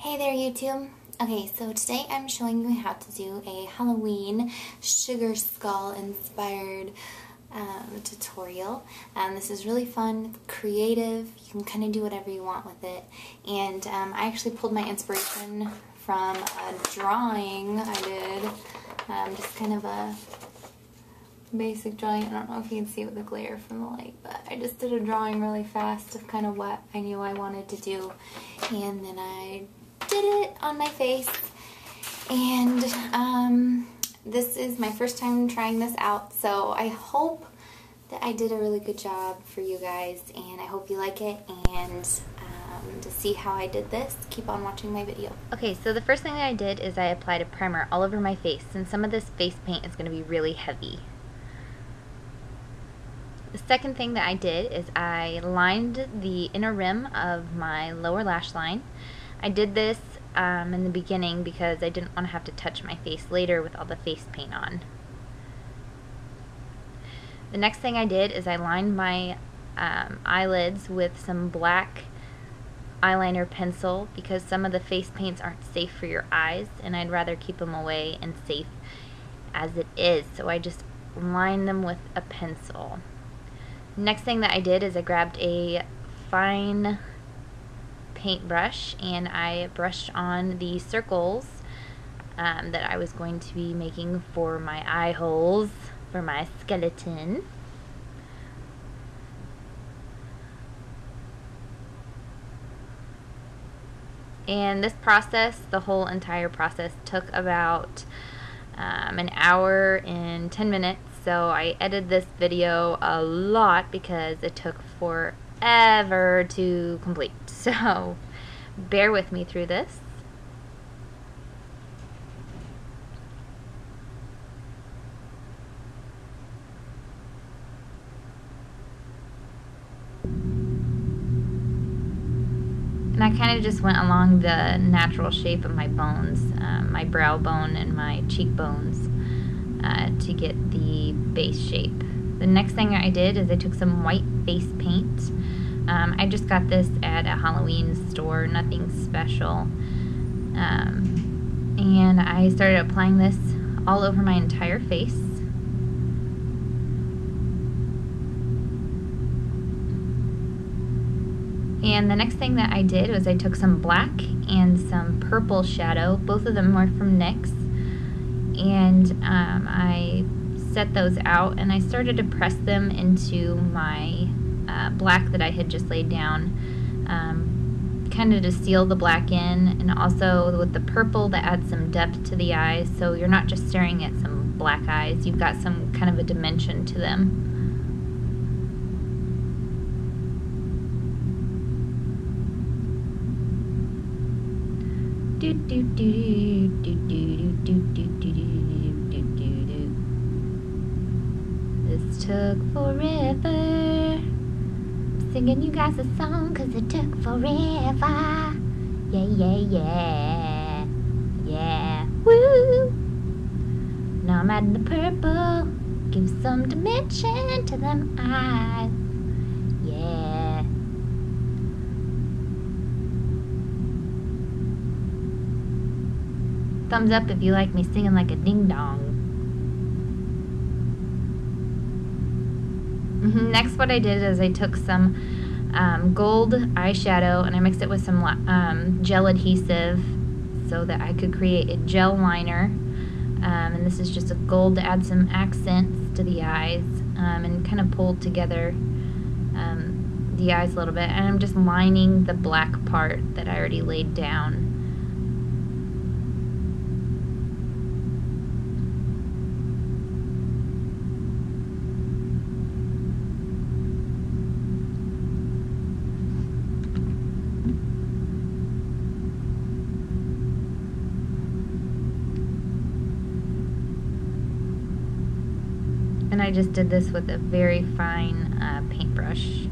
Hey there YouTube. Okay, so today I'm showing you how to do a Halloween sugar skull inspired tutorial. This is really fun, creative, you can kind of do whatever you want with it. And I actually pulled my inspiration from a drawing I did, just kind of a basic drawing. I don't know if you can see it with the glare from the light, but I just did a drawing really fast of kind of what I knew I wanted to do, and then I did it on my face. And this is my first time trying this out, so I hope that I did a really good job for you guys, and I hope you like it. And to see how I did this, keep on watching my video. Okay, so the first thing that I did is I applied a primer all over my face, and some of this face paint is going to be really heavy. The second thing that I did is I lined the inner rim of my lower lash line. I did this in the beginning because I didn't want to have to touch my face later with all the face paint on. The next thing I did is I lined my eyelids with some black eyeliner pencil because some of the face paints aren't safe for your eyes, and I'd rather keep them away and safe as it is, so I just lined them with a pencil. Next thing that I did is I grabbed a fine paintbrush and I brushed on the circles that I was going to be making for my eye holes for my skeleton. And this process, the whole entire process, took about an hour and 10 minutes. So I edited this video a lot because it took forever to complete. So bear with me through this. And I kind of just went along the natural shape of my bones, my brow bone and my cheekbones, to get the base shape. The next thing I did is I took some white face paint. I just got this at a Halloween store, nothing special. And I started applying this all over my entire face. And the next thing that I did was I took some black and some purple shadow. Both of them were from NYX. And I set those out and I started to press them into my black that I had just laid down, kind of to seal the black in, and also with the purple that adds some depth to the eyes, so you're not just staring at some black eyes, you've got some kind of a dimension to them. This took forever. I'm singing you guys a song 'cause it took forever. Yeah, yeah, yeah. Yeah. Woo! Now I'm adding the purple. Give some dimension to them eyes. Yeah. Thumbs up if you like me singing like a ding-dong. Next, what I did is I took some gold eyeshadow and I mixed it with some gel adhesive so that I could create a gel liner. And this is just a gold to add some accents to the eyes, and kind of pulled together the eyes a little bit. And I'm just lining the black part that I already laid down. And I just did this with a very fine paintbrush.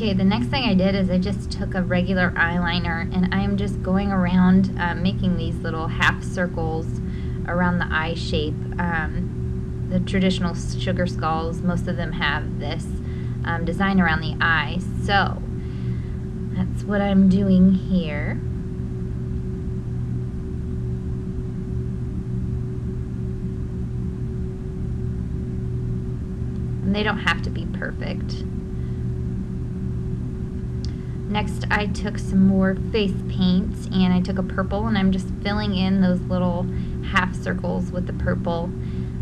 Okay, the next thing I did is I just took a regular eyeliner and I'm just going around making these little half circles around the eye shape. The traditional sugar skulls, most of them have this design around the eye. So that's what I'm doing here. And they don't have to be perfect. Next, I took some more face paint and I took a purple and I'm just filling in those little half circles with the purple.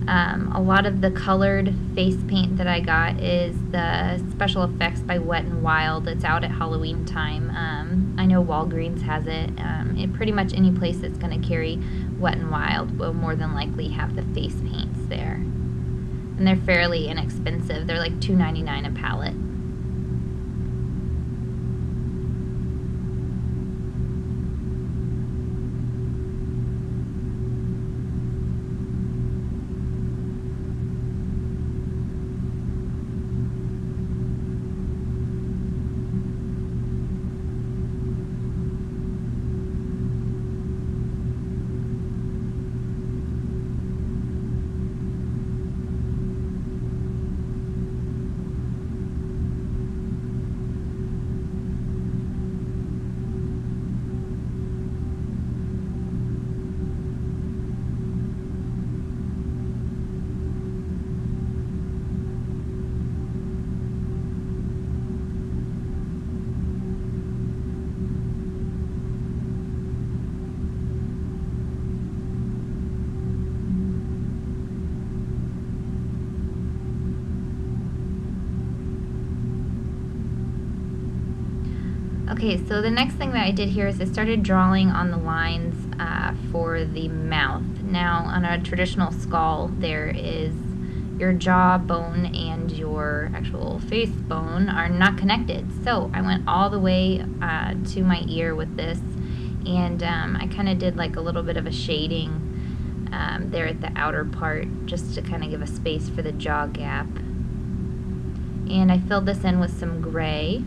A lot of the colored face paint that I got is the Special Effects by Wet n Wild. It's out at Halloween time. I know Walgreens has it. Pretty much any place that's going to carry Wet n Wild will more than likely have the face paints there. And they're fairly inexpensive. They're like $2.99 a palette. Okay, so the next thing that I did here is I started drawing on the lines for the mouth. Now, on a traditional skull, there is your jaw bone and your actual face bone are not connected. So I went all the way to my ear with this, and I kind of did like a little bit of a shading there at the outer part just to kind of give a space for the jaw gap. And I filled this in with some gray.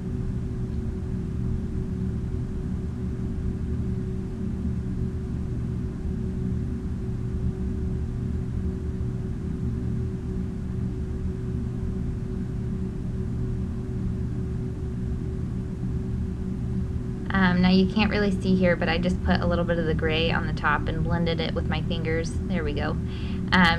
Now you can't really see here, but I just put a little bit of the gray on the top and blended it with my fingers. There we go.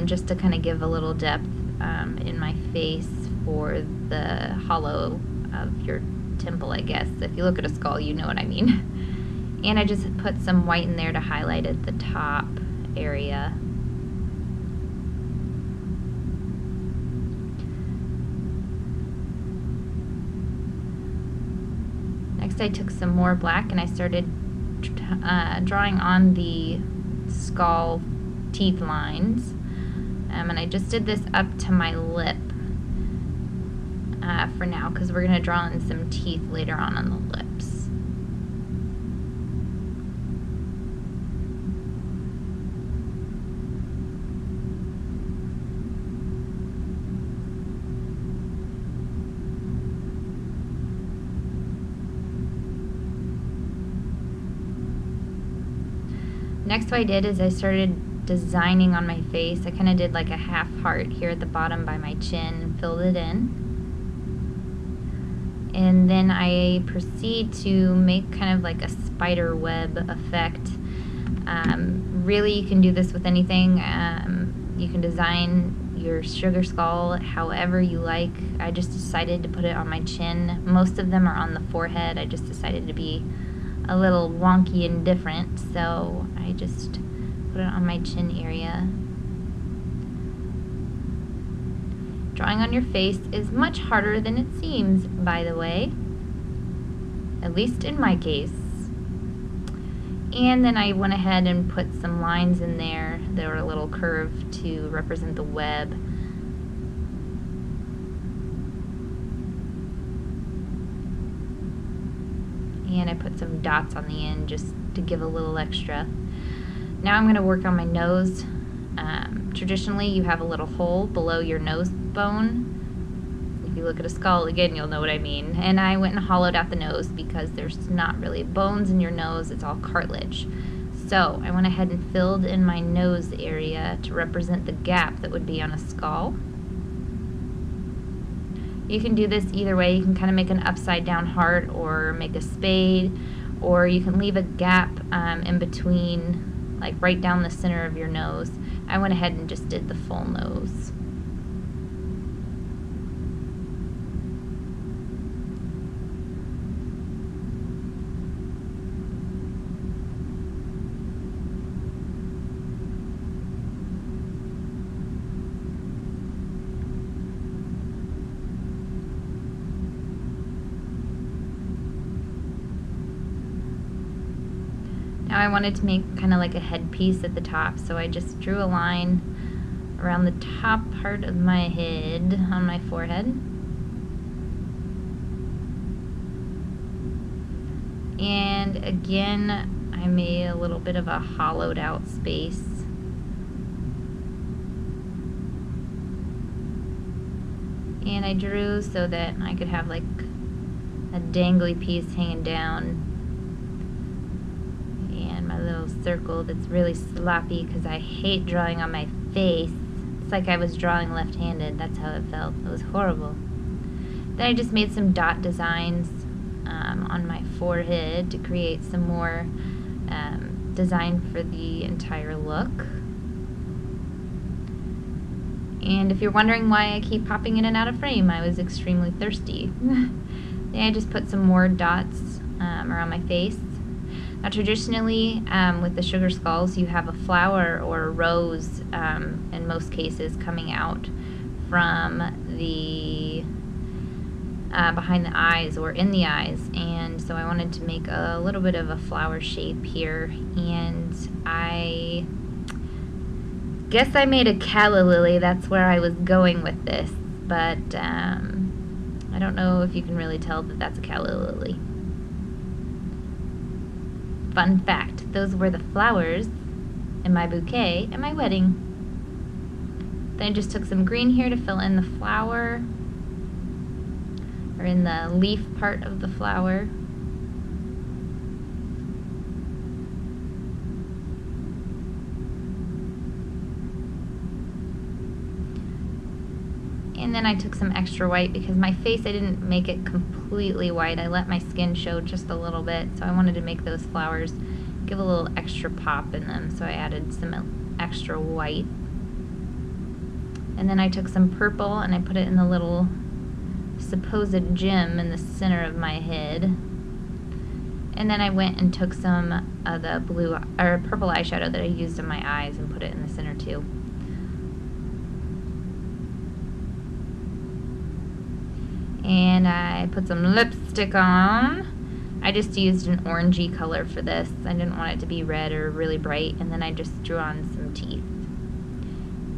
Just to kind of give a little depth in my face for the hollow of your temple, I guess. If you look at a skull, you know what I mean. And I just put some white in there to highlight at the top area. Next, I took some more black and I started drawing on the skull teeth lines. And I just did this up to my lip for now, because we're going to draw in some teeth later on the lips. Next what I did is I started designing on my face. I kind of did like a half heart here at the bottom by my chin and filled it in. And then I proceed to make kind of like a spider web effect. Really, you can do this with anything. You can design your sugar skull however you like. I just decided to put it on my chin. Most of them are on the forehead. I just decided to be a little wonky and different, so I just put it on my chin area. Drawing on your face is much harder than it seems, by the way, at least in my case. And then I went ahead and put some lines in there that were a little curved to represent the web. And I put some dots on the end just to give a little extra. Now I'm going to work on my nose. Traditionally, you have a little hole below your nose bone. If you look at a skull, again, you'll know what I mean. And I went and hollowed out the nose because there's not really bones in your nose, it's all cartilage. So I went ahead and filled in my nose area to represent the gap that would be on a skull. You can do this either way. You can kind of make an upside down heart or make a spade, or you can leave a gap in between, like right down the center of your nose. I went ahead and just did the full nose. Now I wanted to make kind of like a headpiece at the top, so I just drew a line around the top part of my head on my forehead. And again, I made a little bit of a hollowed out space. And I drew so that I could have like a dangly piece hanging down. My little circle that's really sloppy because I hate drawing on my face. It's like I was drawing left-handed. That's how it felt. It was horrible. Then I just made some dot designs on my forehead to create some more design for the entire look. And if you're wondering why I keep popping in and out of frame, I was extremely thirsty. Then I just put some more dots around my face. Now traditionally, with the SugarSkulls, you have a flower or a rose, in most cases, coming out from the behind the eyes or in the eyes, and so I wanted to make a little bit of a flower shape here, and I guess I made a calla lily. That's where I was going with this, but I don't know if you can really tell that that's a calla lily. Fun fact, those were the flowers in my bouquet at my wedding. Then I just took some green here to fill in the flower, or in the leaf part of the flower. And then I took some extra white because my face, I didn't make it completely white. I let my skin show just a little bit, so I wanted to make those flowers give a little extra pop in them, so I added some extra white. And then I took some purple and I put it in the little supposed gem in the center of my head. And then I went and took some of the blue or purple eyeshadow that I used in my eyes and put it in the center too. And I put some lipstick on. I just used an orangey color for this. I didn't want it to be red or really bright. And then I just drew on some teeth.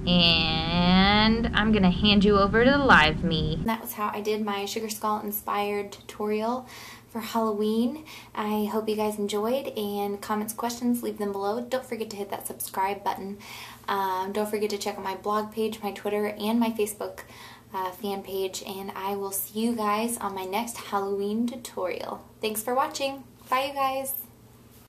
And I'm gonna hand you over to the live me. That was how I did my SugarSkull inspired tutorial for Halloween. I hope you guys enjoyed, and comments, questions, leave them below. Don't forget to hit that subscribe button. Don't forget to check out my blog page, my Twitter, and my Facebook fan page, and I will see you guys on my next Halloween tutorial. Thanks for watching. Bye, you guys.